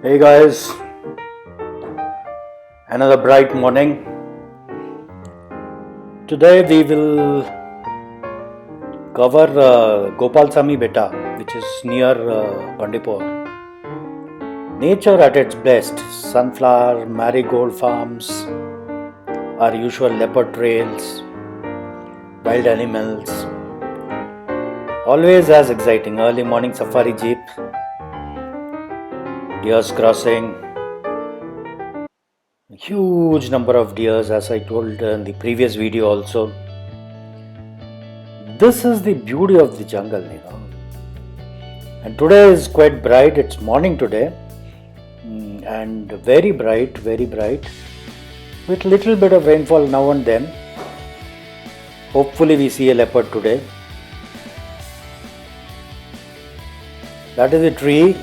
Hey guys, another bright morning. Today we will cover Gopalsamy Beta, which is near Bandipur. Nature at its best, sunflower, marigold farms, our usual leopard trails, wild animals. Always as exciting, early morning safari jeep, deers crossing, huge number of deers as I told in the previous video also. This is the beauty of the jungle, And today is quite bright, it's morning today, and very bright, with little bit of rainfall now and then. Hopefully we see a leopard today. That is a tree.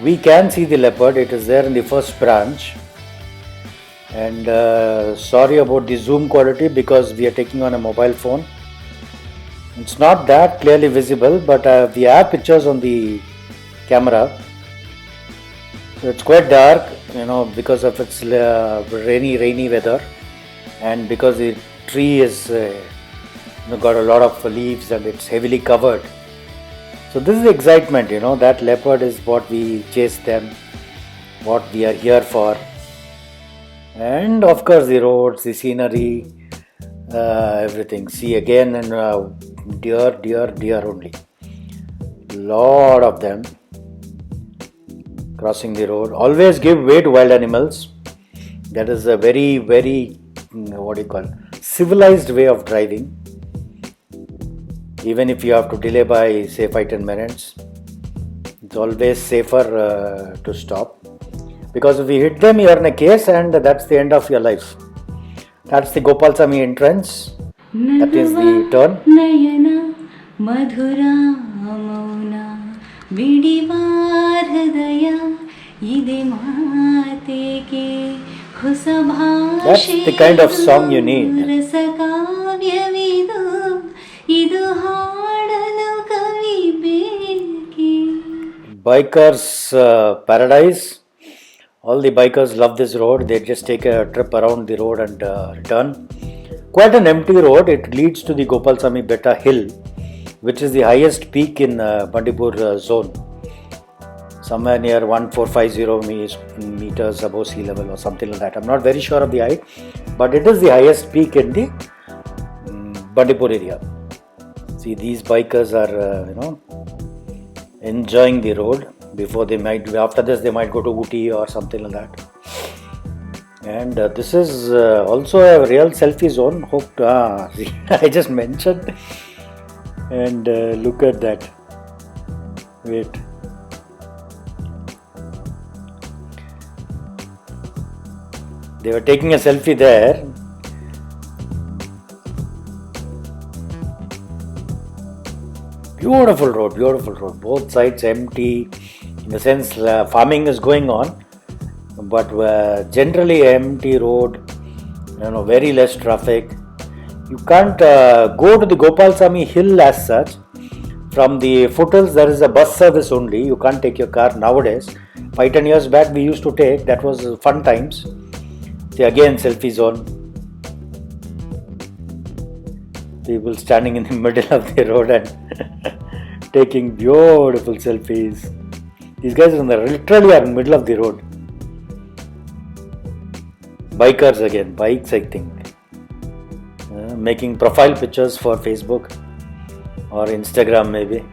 We can see the leopard, it is there in the first branch. And sorry about the zoom quality because we are taking on a mobile phone. It's not that clearly visible, but we have pictures on the camera. So it's quite dark, because of its rainy weather, and because the tree is got a lot of leaves and it's heavily covered. So this is the excitement, that leopard is what we chase them, what we are here for. And of course the roads, the scenery, everything. See again, and deer only. Lot of them crossing the road. Always give way to wild animals. That is a very, civilized way of driving. Even if you have to delay by say 5-10 minutes, it's always safer to stop. Because if you hit them, you are in a case and that's the end of your life. That's the Gopalsamy entrance. That is the turn. That's the kind of song you need. Bikers paradise. All the bikers love this road. They just take a trip around the road and return. Quite an empty road. It leads to the Gopalsamy Beta hill, which is the highest peak in Bandipur zone. Somewhere near 1450 meters above sea level or something like that. I'm not very sure of the height, but it is the highest peak in the Bandipur area. See, these bikers are, enjoying the road. After this they might go to Ooty or something like that. And this is also a real selfie zone. I just mentioned. And look at that. Wait. They were taking a selfie there. Beautiful road. Both sides empty. In the sense, farming is going on, but generally empty road. Very less traffic. You can't go to the Gopalsamy hill as such. From the foothills, there is a bus service only. You can't take your car nowadays. 5-10 years back, we used to take. That was fun times. See, again, selfie zone. People standing in the middle of the road and taking beautiful selfies. These guys literally are in the middle of the road. Bikers again, bikes I think. Making profile pictures for Facebook or Instagram maybe.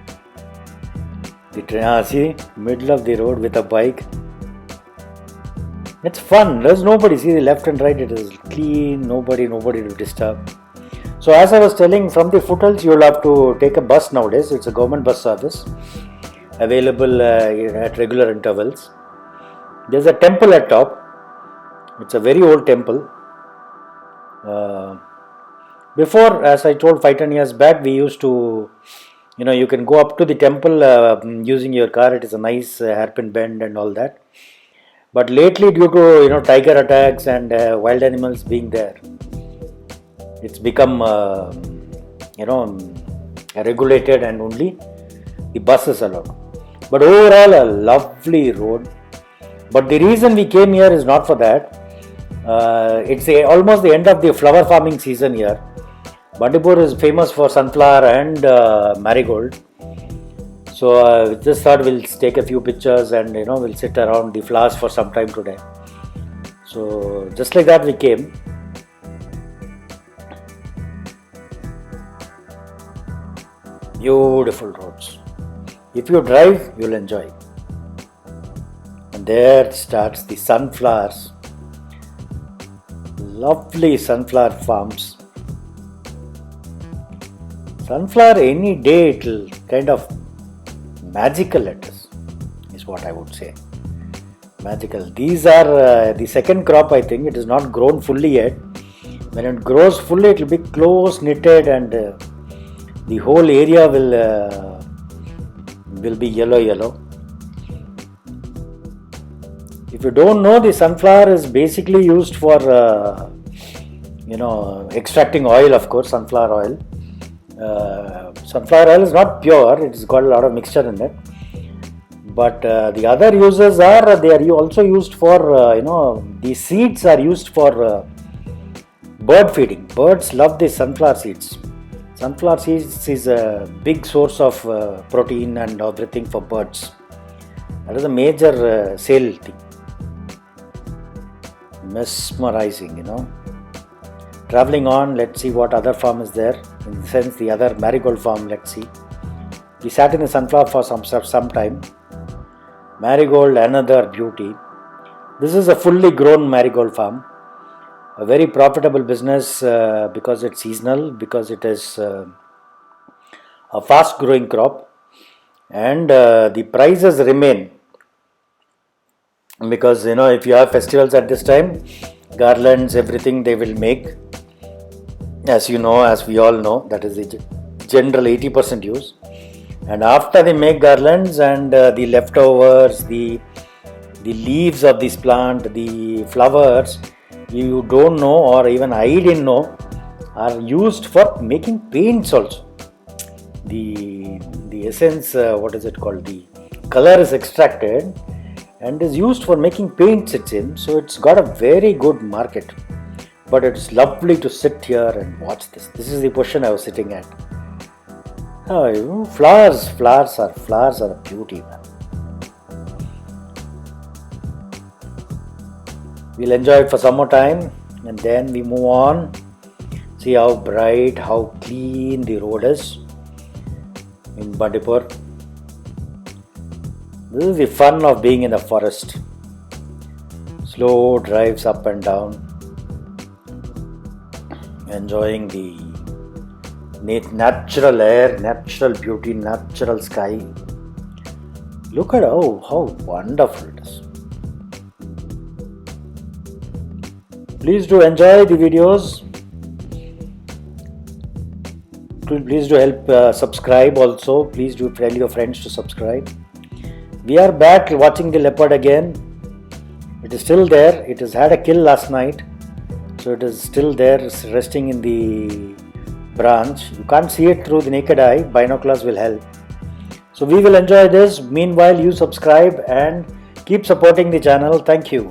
See, middle of the road with a bike. It's fun. There's nobody. See the left and right, it is clean. Nobody to disturb. So as I was telling, from the foothills you'll have to take a bus nowadays. It's a government bus service available at regular intervals. There's a temple at top. It's a very old temple. Before, as I told 5-10 years back, we used to, you can go up to the temple using your car. It is a nice hairpin bend and all that. But lately, due to tiger attacks and wild animals being there, it's become regulated and only the bus is allowed. But overall, a lovely road. But the reason we came here is not for that. It's almost the end of the flower farming season here. Bandipur is famous for sunflower and marigold. So we just thought we'll take a few pictures and we'll sit around the flowers for some time today. So just like that we came. Beautiful roads. If you drive, you'll enjoy. And there starts the sunflowers. Lovely sunflower farms. Sunflower any day it'll kind of magical is what I would say. Magical. These are the second crop, I think. It is not grown fully yet. When it grows fully, it will be close knitted and the whole area will be yellow. If you don't know, the sunflower is basically used for extracting oil, of course, sunflower oil. Sunflower oil is not pure, it's got a lot of mixture in it. But the other uses they are also used for, the seeds are used for bird feeding. Birds love the sunflower seeds. Sunflower seeds is a big source of protein and everything for birds. That is a major sale thing. Mesmerizing, Traveling on, let's see what other farm is there. In the sense, the other marigold farm, let's see. We sat in the sunflower for some time. Marigold, another beauty. This is a fully grown marigold farm. A very profitable business because it's seasonal, because it is a fast growing crop, and the prices remain. Because if you have festivals at this time, garlands, everything they will make. As we all know, that is the general 80% use. And after they make garlands and the leftovers, the leaves of this plant, the flowers, you don't know, or even I didn't know, are used for making paints also. The essence, what is it called? The color is extracted and is used for making paints, it seems. So it's got a very good market. But it's lovely to sit here and watch this. This is the position I was sitting at. Flowers are a beauty, man. We'll enjoy it for some more time and then we move on. See how bright, how clean the road is in Bandipur. This is the fun of being in the forest. Slow drives up and down, enjoying the natural air, natural beauty, natural sky. Look at how wonderful it is. Please do enjoy the videos. Please do help subscribe also. Please do tell your friends to subscribe. We are back watching the leopard again. It is still there. It has had a kill last night. So it is still there, resting in the branch. You can't see it through the naked eye. Binoculars will help. So we will enjoy this. Meanwhile, you subscribe and keep supporting the channel. Thank you.